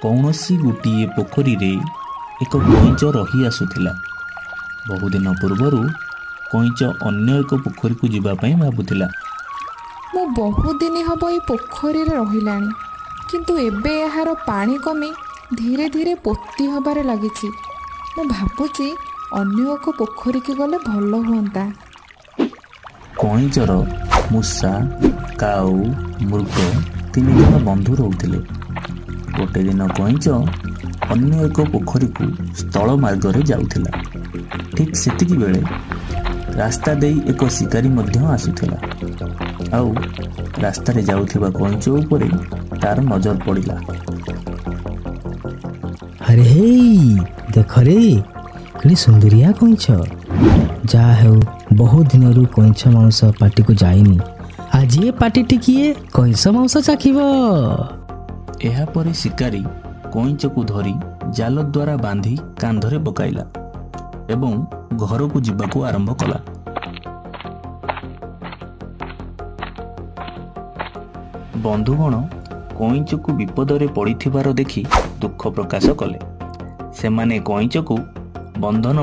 କୌଣସି ଗୋଟିଏ ପୋଖରୀରେ ଏକ କଇଁଚ ରହି ଆସୁଥିଲା। ବହୁଦିନ ପୂର୍ବରୁ କଇଁଚ ଅନ୍ୟ ଏକ ପୋଖରୀକୁ ଯିବା ପାଇଁ ଭାବୁଥିଲା। ମୁଁ ବହୁତ ଦିନ ହେବ ଏ ପୋଖରୀରେ ରହିଲାଣି, କିନ୍ତୁ ଏବେ ଏହାର ପାଣି କମି ଧୀରେ ଧୀରେ ପୋତି ହେବାରେ ଲାଗିଛି। ମୁଁ ଭାବୁଛି ଅନ୍ୟ ଏକ ପୋଖରୀକୁ ଗଲେ ଭଲ ହୁଅନ୍ତା। କଇଁଚର ମୂଷା, କାଉ, ମୃଗ 3 ଜଣ ବନ୍ଧୁ ରହୁଥିଲେ। ଗୋଟେ ଦିନ କଇଁଚ ଅନ୍ୟ ଏକ ପୋଖରୀକୁ ସ୍ଥଳ ମାର୍ଗରେ ଯାଉଥିଲା। ଠିକ୍ ସେତିକି ବେଳେ ରାସ୍ତା ଦେଇ ଏକ ଶିକାରୀ ମଧ୍ୟ ଆସୁଥିଲା। ଆଉ ରାସ୍ତାରେ ଯାଉଥିବା କଇଁଚ ଉପରେ ତାର ନଜର ପଡ଼ିଲା। ଆରେ ହେଇ ଦେଖରେ, କି ସୁନ୍ଦରିଆ କଇଁଛ। ଯାହା ହେଉ ବହୁତ ଦିନରୁ କଇଁଛ ମାଂସ ପାଟିକୁ ଯାଇନି। ଆଜି ଏ ପାଟି ଟିକିଏ କଇଁଛ ମାଂସ ଚାଖିବ। ଏହାପରେ ଶିକାରୀ କଇଁଚକୁ ଧରି ଜାଲ ଦ୍ୱାରା ବାନ୍ଧି କାନ୍ଧରେ ପକାଇଲା ଏବଂ ଘରକୁ ଯିବାକୁ ଆରମ୍ଭ କଲା। ବନ୍ଧୁଗଣ କଇଁଚକୁ ବିପଦରେ ପଡ଼ିଥିବାର ଦେଖି ଦୁଃଖ ପ୍ରକାଶ କଲେ। ସେମାନେ କଇଁଚକୁ ବନ୍ଧନ